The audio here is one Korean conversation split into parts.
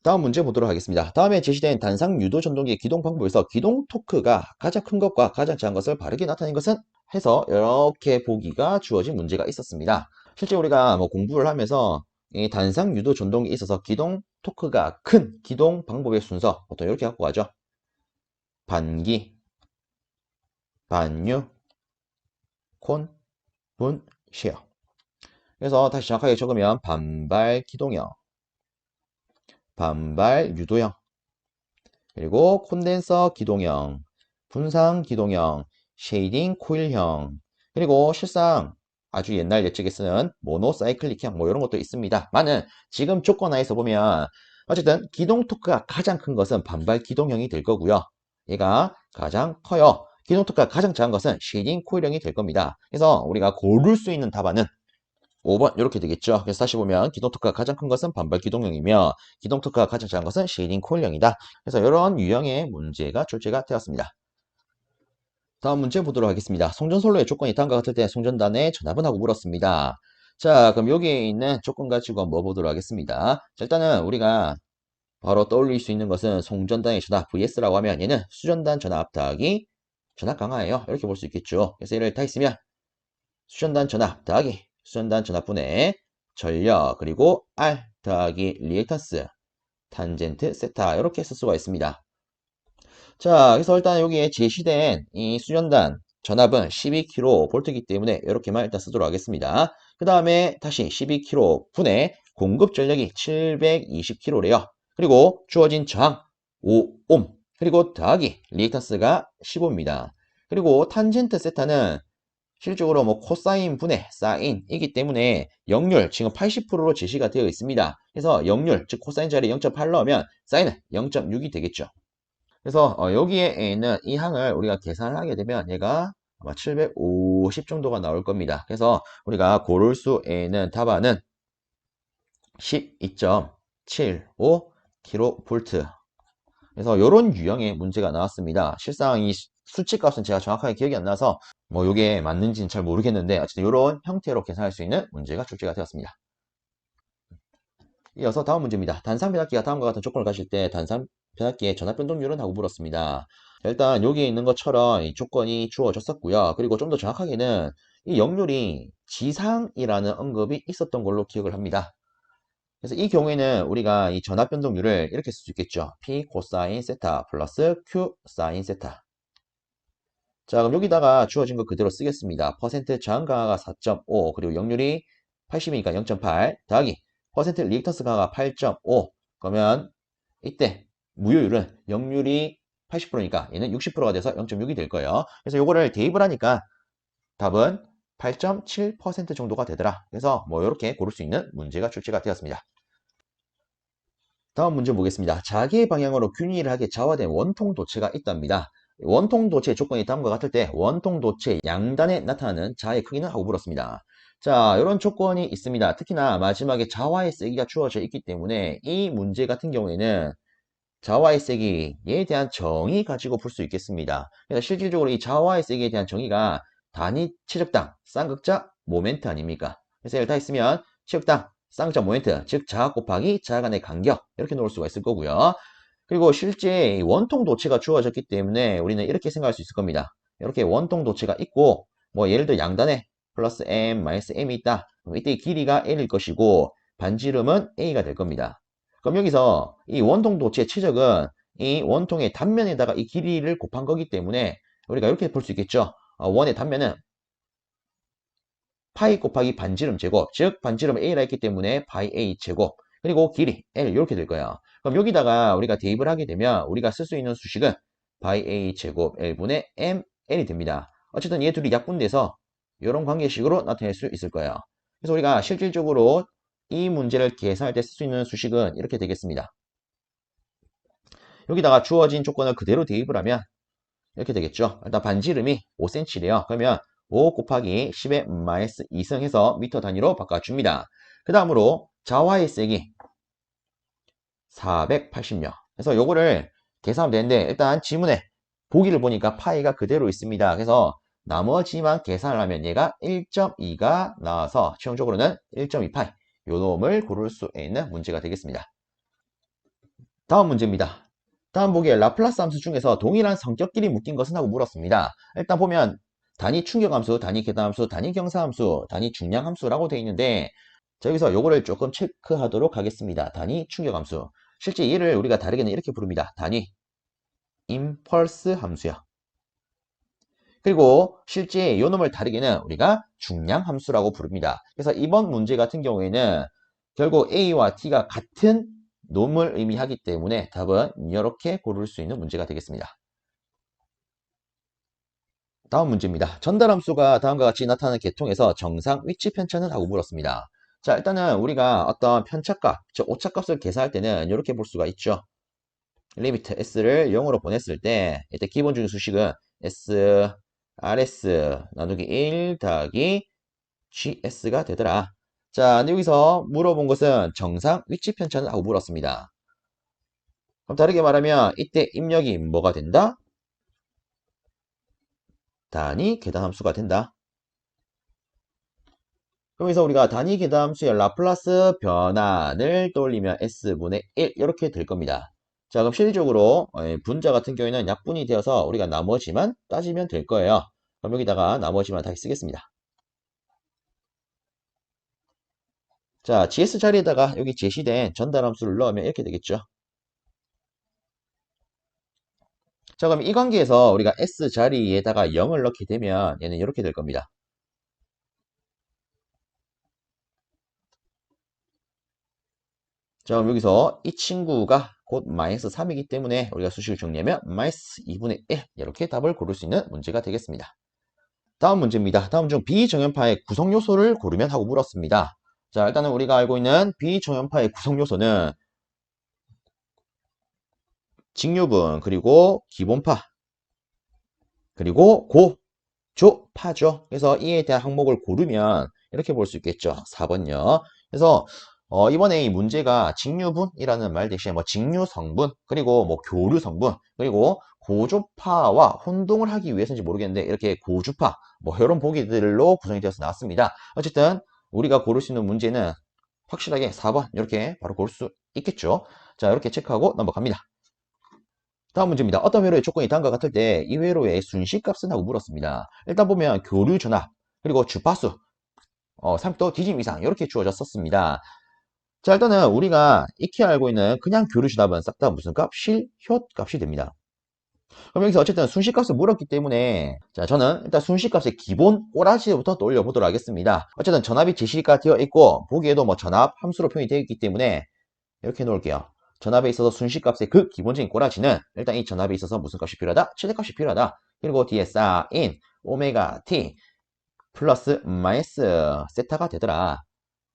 다음 문제 보도록 하겠습니다. 다음에 제시된 단상 유도 전동기의 기동 방법에서 기동 토크가 가장 큰 것과 가장 작은 것을 바르게 나타낸 것은? 해서 이렇게 보기가 주어진 문제가 있었습니다. 실제 우리가 공부를 하면서 이 단상 유도 전동기에 있어서 기동 토크가 큰 기동 방법의 순서 보통 이렇게 갖고 가죠. 반기, 반유, 콘, 분, 시어. 그래서 다시 정확하게 적으면 반발 기동형, 반발 유도형, 그리고 콘덴서 기동형, 분상 기동형, 쉐이딩 코일형, 그리고 실상 아주 옛날 예측에 쓰는 모노사이클릭형 이런 것도 있습니다. 많은 지금 조건 하에서 보면 어쨌든 기동 토크가 가장 큰 것은 반발 기동형이 될 거고요. 얘가 가장 커요. 기동 토크가 가장 작은 것은 쉐이딩 코일형이 될 겁니다. 그래서 우리가 고를 수 있는 답안은 5번 이렇게 되겠죠. 그래서 다시 보면 기동 토크가 가장 큰 것은 반발 기동형이며 기동 토크가 가장 작은 것은 쉐이딩 코일형이다. 그래서 이런 유형의 문제가 출제가 되었습니다. 다음 문제 보도록 하겠습니다. 송전솔로의 조건이 다음과 같을 때 송전단의 전압은 하고 물었습니다. 자, 그럼 여기에 있는 조건 가지고 한번 보도록 하겠습니다. 자, 일단은 우리가 바로 떠올릴 수 있는 것은 송전단의 전압 VS라고 하면 얘는 수전단 전압 더하기 전압 강화예요. 이렇게 볼 수 있겠죠. 그래서 얘를 다 있으면 수전단 전압 더하기 수전단 전압분의 전력 그리고 R 더하기 리액턴스 탄젠트 세타 이렇게 쓸 수가 있습니다. 자, 그래서 일단 여기에 제시된 이 수전단 전압은 12kV이기 때문에 이렇게만 일단 쓰도록 하겠습니다. 그 다음에 다시 12kV 분의 공급 전력이 720kV래요. 그리고 주어진 저항 5옴 그리고 더하기 리액턴스가 15입니다. 그리고 탄젠트 세타는 실질적으로 코사인 분의 사인이기 때문에 역률 지금 80%로 제시가 되어 있습니다. 그래서 역률 즉 코사인 자리에 0.8 넣으면 사인은 0.6이 되겠죠. 그래서 여기에 있는 이 항을 우리가 계산을 하게 되면 얘가 아마 750 정도가 나올 겁니다. 그래서 우리가 고를 수 있는 답안은 12.75kV. 그래서 이런 유형의 문제가 나왔습니다. 실상 이 수치값은 제가 정확하게 기억이 안 나서 이게 맞는지는 잘 모르겠는데 어쨌든 이런 형태로 계산할 수 있는 문제가 출제가 되었습니다. 이어서 다음 문제입니다. 단상 변압기가 다음과 같은 조건을 가질 때 단상 변압기의 전압 변동률은 하고 물었습니다. 일단 여기에 있는 것처럼 이 조건이 주어졌었고요. 그리고 좀 더 정확하게는 이 역률이 지상이라는 언급이 있었던 걸로 기억을 합니다. 그래서 이 경우에는 우리가 이 전압 변동률을 이렇게 쓸 수 있겠죠. P 코사인 세타 플러스 Q 사인 세타. 자, 그럼 여기다가 주어진 거 그대로 쓰겠습니다. 퍼센트 저항 강화가 4.5 그리고 역률이 80이니까 0.8 더하기 퍼센트 리액턴스 강화가 8.5 그러면 이때 무효율은 역률이 80%니까 얘는 60%가 돼서 0.6이 될 거예요. 그래서 요거를 대입을 하니까 답은 8.7% 정도가 되더라. 그래서 이렇게 고를 수 있는 문제가 출제가 되었습니다. 다음 문제 보겠습니다. 자기의 방향으로 균일하게 좌화된 원통 도체가 있답니다. 원통 도체 조건이 다음과 같을 때 원통 도체 양단에 나타나는 자의 크기는 하고 물었습니다. 자, 이런 조건이 있습니다. 특히나 마지막에 자화의 세기가 주어져 있기 때문에 이 문제 같은 경우에는 자화의 세기에 대한 정의 가지고 풀 수 있겠습니다. 그래서 실질적으로 이 자화의 세기에 대한 정의가 단위 최적당 쌍극자 모멘트 아닙니까? 그래서 이걸 다 있으면 최적당 쌍극자 모멘트, 즉 자하 곱하기 자하 간의 간격 이렇게 놓을 수가 있을 거고요. 그리고 실제 원통 도체가 주어졌기 때문에 우리는 이렇게 생각할 수 있을 겁니다. 이렇게 원통 도체가 있고 예를 들어 양단에 플러스 m, 마이너스 m이 있다. 그럼 이때 길이가 l일 것이고 반지름은 a가 될 겁니다. 그럼 여기서 이 원통 도체의 최적은 이 원통의 단면에다가 이 길이를 곱한 거기 때문에 우리가 이렇게 볼 수 있겠죠. 원의 단면은 파이 곱하기 반지름 제곱, 즉 반지름 a라 했기 때문에 파이 a 제곱, 그리고 길이 l 이렇게 될 거예요. 그럼 여기다가 우리가 대입을 하게 되면 우리가 쓸 수 있는 수식은 파이 a 제곱 l분의 m l이 됩니다. 어쨌든 얘 둘이 약분돼서 이런 관계식으로 나타낼 수 있을 거예요. 그래서 우리가 실질적으로 이 문제를 계산할 때 쓸 수 있는 수식은 이렇게 되겠습니다. 여기다가 주어진 조건을 그대로 대입을 하면 이렇게 되겠죠. 일단 반지름이 5cm래요. 그러면 5 곱하기 10의 마이너스 2승 해서 미터 단위로 바꿔줍니다. 그 다음으로 자화의 세기 480명. 그래서 요거를 계산하면 되는데 일단 지문에 보기를 보니까 파이가 그대로 있습니다. 그래서 나머지만 계산을 하면 얘가 1.2가 나와서 최종적으로는 1.2파이 요 놈을 고를 수 있는 문제가 되겠습니다. 다음 문제입니다. 다음 보기에 라플라스 함수 중에서 동일한 성격끼리 묶인 것은 하고 물었습니다. 일단 보면 단위 충격함수, 단위 계산함수, 단위 경사함수, 단위 중량함수라고 되어 있는데 자, 여기서 요거를 조금 체크하도록 하겠습니다. 단위 충격함수. 실제 얘를 우리가 다르게는 이렇게 부릅니다. 단위 임펄스 함수요. 그리고 실제 요 놈을 다르게는 우리가 중량함수라고 부릅니다. 그래서 이번 문제 같은 경우에는 결국 A와 T가 같은 놈을 의미하기 때문에 답은 이렇게 고를 수 있는 문제가 되겠습니다. 다음 문제입니다. 전달함수가 다음과 같이 나타나는 계통에서 정상 위치 편차는 하고 물었습니다. 자, 일단은 우리가 어떤 편차값, 즉 오차값을 계산할 때는 이렇게 볼 수가 있죠. 리미트 s를 0으로 보냈을 때 이때 기본적인 수식은 s rs 나누기 1 더하기 gs가 되더라. 자, 근데 여기서 물어본 것은 정상 위치 편차는 하고 물었습니다. 그럼 다르게 말하면 이때 입력이 뭐가 된다? 단위 계단함수가 된다. 그래서 우리가 단위 계단함수의 라플라스 변환을 떠올리면 s분의 1 이렇게 될 겁니다. 자, 그럼 실질적으로 분자 같은 경우에는 약분이 되어서 우리가 나머지만 따지면 될 거예요. 그럼 여기다가 나머지만 다시 쓰겠습니다. 자, gs 자리에다가 여기 제시된 전달함수를 넣으면 이렇게 되겠죠. 자, 그럼 이 관계에서 우리가 s 자리에다가 0을 넣게 되면 얘는 이렇게 될 겁니다. 자, 그럼 여기서 이 친구가 곧 마이너스 3이기 때문에 우리가 수식을 정리하면 마이너스 2분의 1 이렇게 답을 고를 수 있는 문제가 되겠습니다. 다음 문제입니다. 다음 중 비정연파의 구성요소를 고르면 하고 물었습니다. 자, 일단은 우리가 알고 있는 비정연파의 구성요소는 직류분, 그리고 기본파, 그리고 고조파죠. 그래서 이에 대한 항목을 고르면 이렇게 볼 수 있겠죠. 4번요. 그래서 이번에 이 문제가 직류분이라는 말 대신에 뭐 직류성분, 그리고 뭐 교류성분, 그리고 고조파와 혼동을 하기 위해서인지 모르겠는데 이렇게 고주파, 뭐 이런 보기들로 구성이 되어서 나왔습니다. 어쨌든 우리가 고를 수 있는 문제는 확실하게 4번 이렇게 바로 고를 수 있겠죠. 자, 이렇게 체크하고 넘어갑니다. 다음 문제입니다. 어떤 회로의 조건이 다음과 같을 때 이 회로의 순식값은 하고 물었습니다. 일단 보면 교류 전압, 그리고 주파수, 3도 뒤짐 이상 이렇게 주어졌었습니다. 자, 일단은 우리가 익히 알고 있는 그냥 교류 전압은 싹 다 무슨 값? 실효 값이 됩니다. 그럼 여기서 어쨌든 순식값을 물었기 때문에 자, 저는 일단 순식값의 기본 꼬라지부터 또 올려보도록 하겠습니다. 어쨌든 전압이 제시가 되어 있고 보기에도 뭐 전압 함수로 표현이 되어 있기 때문에 이렇게 놓을게요. 전압에 있어서 순식값의 그 기본적인 꼬라지는 일단 이 전압에 있어서 무슨 값이 필요하다? 최대값이 필요하다. 그리고 뒤에 쌓인 오메가 t 플러스 마이너스 세타가 되더라.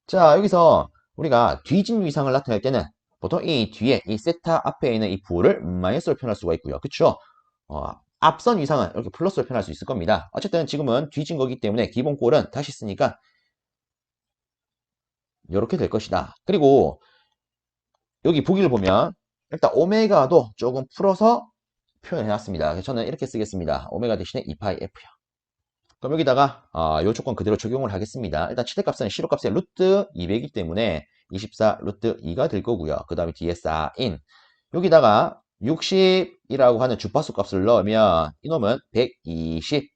자, 여기서 우리가 뒤진 위상을 나타낼 때는 보통 이 뒤에 이 세타 앞에 있는 이 부호를 마이너스로 표현할 수가 있고요. 그쵸? 앞선 위상은 이렇게 플러스로 표현할 수 있을 겁니다. 어쨌든 지금은 뒤진 거기 때문에 기본 꼴은 다시 쓰니까 이렇게 될 것이다. 그리고 여기 보기를 보면 일단 오메가도 조금 풀어서 표현해놨습니다. 그래서 저는 이렇게 쓰겠습니다. 오메가 대신에 2파이 f요. 그럼 여기다가 요 조건 그대로 적용을 하겠습니다. 일단 최대값은 실호값의 루트 200이기 때문에 24 루트 2가 될 거고요. 그 다음에 뒤에 쌓인 여기다가 60이라고 하는 주파수 값을 넣으면 이놈은 120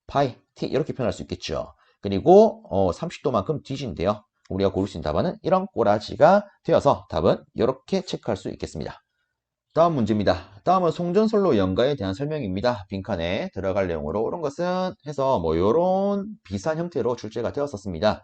파이 t 이렇게 표현할 수 있겠죠. 그리고 30도만큼 뒤진대요. 우리가 고를 수 있는 답안은 이런 꼬라지가 되어서 답은 이렇게 체크할 수 있겠습니다. 다음 문제입니다. 다음은 송전솔로 연가에 대한 설명입니다. 빈칸에 들어갈 내용으로 이런 것은 해서 뭐 이런 비슷한 형태로 출제가 되었었습니다.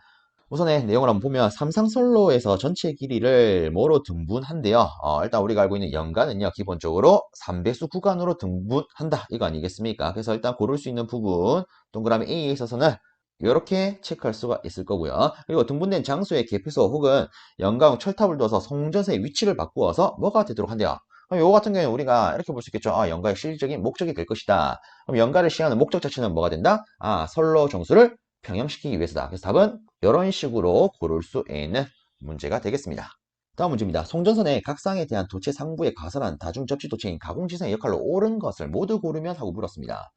우선의 내용을 한번 보면 삼상선로에서 전체 길이를 뭐로 등분한대요. 일단 우리가 알고 있는 연가는요. 기본적으로 3배수 구간으로 등분한다. 이거 아니겠습니까? 그래서 일단 고를 수 있는 부분 동그라미 A에 있어서는 이렇게 체크할 수가 있을 거고요. 그리고 등분된 장소의 개표소 혹은 연가용 철탑을 둬서 송전선의 위치를 바꾸어서 뭐가 되도록 한대요. 그럼 이거 같은 경우는 우리가 이렇게 볼 수 있겠죠. 연가의 실질적인 목적이 될 것이다. 그럼 연가를 시행하는 목적 자체는 뭐가 된다? 선로 정수를 평형시키기 위해서다. 그래서 답은 이런 식으로 고를 수 있는 문제가 되겠습니다. 다음 문제입니다. 송전선의 각상에 대한 도체 상부에 가설한 다중 접지 도체인 가공지선의 역할로 옳은 것을 모두 고르면 하고 물었습니다.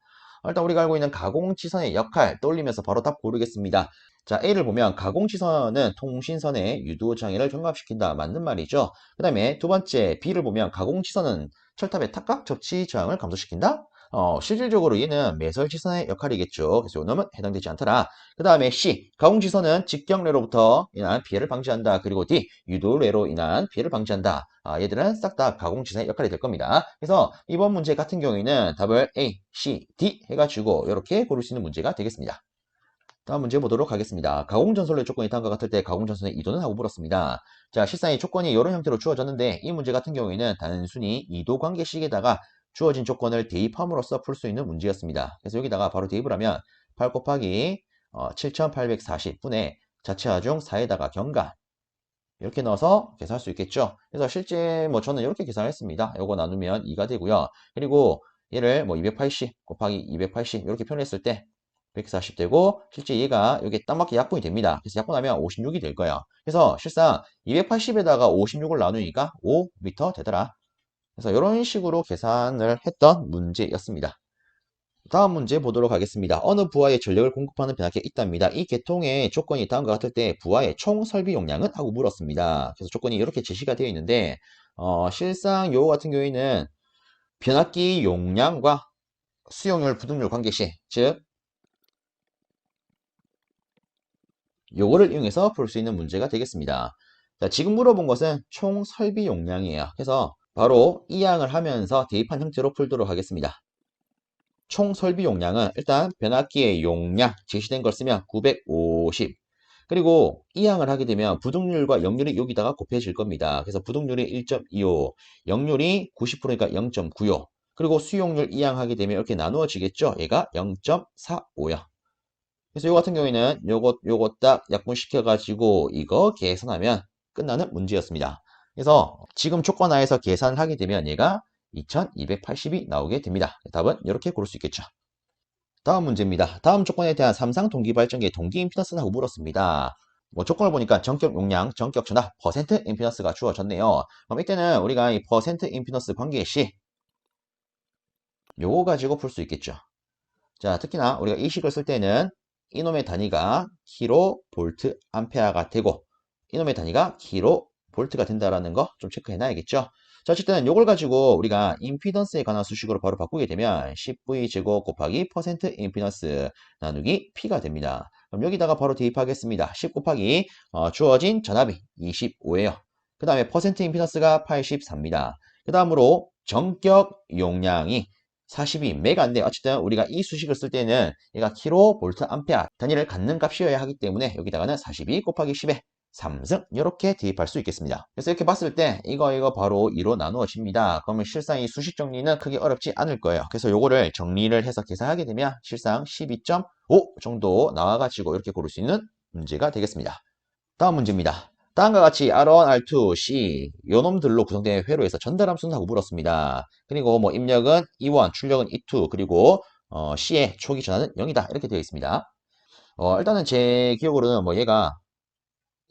일단 우리가 알고 있는 가공지선의 역할 떠올리면서 바로 답 고르겠습니다. 자, A를 보면 가공지선은 통신선의 유도장애를 종합시킨다. 맞는 말이죠. 그 다음에 두 번째 B를 보면 가공지선은 철탑의 탁각 접지 저항을 감소시킨다. 실질적으로 얘는 매설지선의 역할이겠죠. 그래서 이 놈은 해당되지 않더라. 그 다음에 C, 가공지선은 직경례로부터 인한 피해를 방지한다. 그리고 D, 유도례로 인한 피해를 방지한다. 얘들은 싹 다 가공지선의 역할이 될 겁니다. 그래서 이번 문제 같은 경우에는 답을 A, C, D 해가지고 이렇게 고를 수 있는 문제가 되겠습니다. 다음 문제 보도록 하겠습니다. 가공전선의 조건이 다음과 같을 때 가공전선의 이도는 하고 물었습니다. 자, 실상의 조건이 이런 형태로 주어졌는데 이 문제 같은 경우에는 단순히 이도 관계식에다가 주어진 조건을 대입함으로써 풀 수 있는 문제였습니다. 그래서 여기다가 바로 대입을 하면 8 곱하기 7840분의 자체 하중 4에다가 경간 이렇게 넣어서 계산할 수 있겠죠. 그래서 실제 뭐 저는 이렇게 계산했습니다. 요거 나누면 2가 되고요. 그리고 얘를 뭐 280 곱하기 280 이렇게 표현했을 때 140 되고 실제 얘가 여기 딱 맞게 약분이 됩니다. 그래서 약분하면 56이 될 거예요. 그래서 실상 280에다가 56을 나누니까 5m 되더라. 그래서 이런 식으로 계산을 했던 문제였습니다. 다음 문제 보도록 하겠습니다. 어느 부하에 전력을 공급하는 변압기가 있답니다. 이 계통의 조건이 다음과 같을 때 부하의 총 설비 용량은? 하고 물었습니다. 그래서 조건이 이렇게 제시가 되어 있는데 실상 요거 같은 경우에는 변압기 용량과 수용률, 부등률 관계시, 즉 요거를 이용해서 풀 수 있는 문제가 되겠습니다. 자, 지금 물어본 것은 총 설비 용량이에요. 그래서 바로 이항을 하면서 대입한 형태로 풀도록 하겠습니다. 총 설비 용량은 일단 변압기의 용량 제시된 걸 쓰면 950 그리고 이항을 하게 되면 부등률과 역률이 여기다가 곱해질 겁니다. 그래서 부등률이 1.25 역률이 90%니까 0.95 그리고 수용률 이항하게 되면 이렇게 나누어지겠죠. 얘가 0.45요. 그래서 요 같은 경우에는 요거 딱 약분시켜 가지고 이거 계산하면 끝나는 문제였습니다. 그래서 지금 조건 하에서 계산을 하게 되면 얘가 2280이 나오게 됩니다. 답은 이렇게 고를 수 있겠죠. 다음 문제입니다. 다음 조건에 대한 삼상 동기발전기의 동기 임피던스는 하고 물었습니다. 뭐 조건을 보니까 전격 용량, 전격 전압, 퍼센트 임피던스가 주어졌네요. 그럼 이때는 우리가 이 퍼센트 임피던스 관계시 요거 가지고 풀 수 있겠죠. 자, 특히나 우리가 이 식을 쓸 때는 이놈의 단위가 킬로 볼트 암페어가 되고 이놈의 단위가 킬로 볼트가 된다라는 거 좀 체크해 놔야겠죠. 자, 어쨌든 이걸 가지고 우리가 임피던스에 관한 수식으로 바로 바꾸게 되면 10V 제곱 곱하기 퍼센트 임피던스 나누기 P가 됩니다. 그럼 여기다가 바로 대입하겠습니다. 10 곱하기 주어진 전압이 25예요. 그 다음에 퍼센트 임피던스가 83입니다. 그 다음으로 전격 용량이 42메가인데 어쨌든 우리가 이 수식을 쓸 때는 얘가 킬로 볼트 암페어 단위를 갖는 값이어야 하기 때문에 여기다가는 42 곱하기 10에 3승 이렇게 대입할 수 있겠습니다. 그래서 이렇게 봤을 때 이거 바로 2로 나누어집니다. 그러면 실상 이 수식 정리는 크게 어렵지 않을 거예요. 그래서 요거를 정리를 해서 계산하게 되면 실상 12.5 정도 나와가지고 이렇게 고를 수 있는 문제가 되겠습니다. 다음 문제입니다. 다음과 같이 R1, R2, C 요 놈들로 구성된 회로에서 전달함수는 하고 물었습니다. 그리고 뭐 입력은 E1, 출력은 E2, 그리고 C의 초기 전환은 0이다. 이렇게 되어 있습니다. 일단은 제 기억으로는 뭐 얘가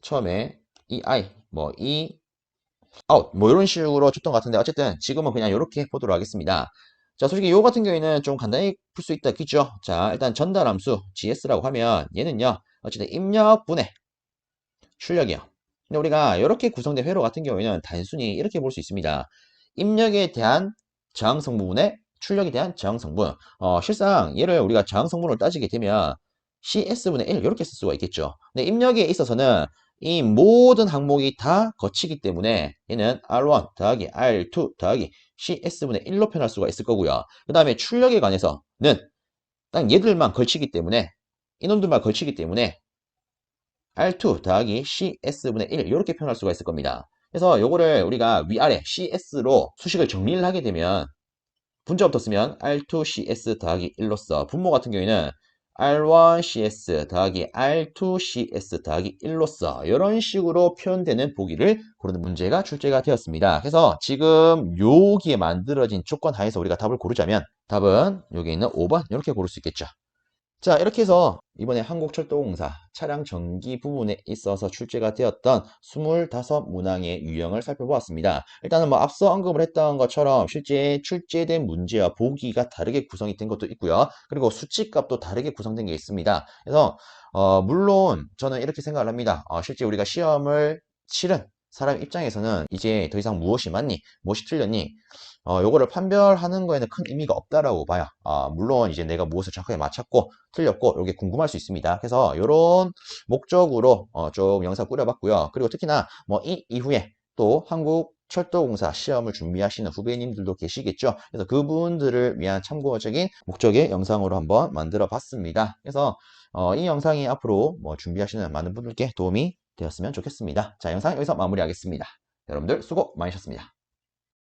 처음에 EI, 뭐 E, out 뭐 이런 식으로 줬던 것 같은데 어쨌든 지금은 그냥 이렇게 보도록 하겠습니다. 자, 솔직히 요 같은 경우에는 좀 간단히 풀 수 있다 했죠. 자, 일단 전달함수 GS라고 하면 얘는요. 어쨌든 입력분의 출력이요. 근데 우리가 이렇게 구성된 회로 같은 경우에는 단순히 이렇게 볼 수 있습니다. 입력에 대한 저항성 부분에 출력에 대한 저항성 분. 실상 얘를 우리가 저항성분을 따지게 되면 CS분의 1 이렇게 쓸 수가 있겠죠. 근데 입력에 있어서는 이 모든 항목이 다 거치기 때문에 얘는 R1 더하기 R2 더하기 CS분의 1로 표현할 수가 있을 거고요. 그 다음에 출력에 관해서는 딱 얘들만 걸치기 때문에 이놈들만 걸치기 때문에 R2 더하기 CS분의 1 이렇게 표현할 수가 있을 겁니다. 그래서 요거를 우리가 위아래 CS로 수식을 정리를 하게 되면 분자부터 쓰면 R2CS 더하기 1로써 분모 같은 경우에는 R1CS 더하기 R2CS 더하기 1로써 이런 식으로 표현되는 보기를 고르는 문제가 출제가 되었습니다. 그래서 지금 여기에 만들어진 조건 하에서 우리가 답을 고르자면 답은 여기 있는 5번 이렇게 고를 수 있겠죠. 자, 이렇게 해서 이번에 한국철도공사 차량 전기 부분에 있어서 출제가 되었던 25문항의 유형을 살펴보았습니다. 일단은 뭐 앞서 언급을 했던 것처럼 실제 출제된 문제와 보기가 다르게 구성이 된 것도 있고요. 그리고 수치값도 다르게 구성된 게 있습니다. 그래서 물론 저는 이렇게 생각을 합니다. 실제 우리가 시험을 치른 사람 입장에서는 이제 더 이상 무엇이 맞니? 무엇이 틀렸니? 요거를 판별하는 거에는 큰 의미가 없다라고 봐요. 물론 이제 내가 무엇을 정확하게 맞췄고 틀렸고 이게 궁금할 수 있습니다. 그래서 이런 목적으로 좀 영상 꾸려봤고요. 그리고 특히나 뭐 이 이후에 또 한국철도공사 시험을 준비하시는 후배님들도 계시겠죠. 그래서 그분들을 위한 참고적인 목적의 영상으로 한번 만들어 봤습니다. 그래서 이 영상이 앞으로 뭐 준비하시는 많은 분들께 도움이 되었으면 좋겠습니다. 자, 영상 여기서 마무리하겠습니다. 여러분들 수고 많으셨습니다.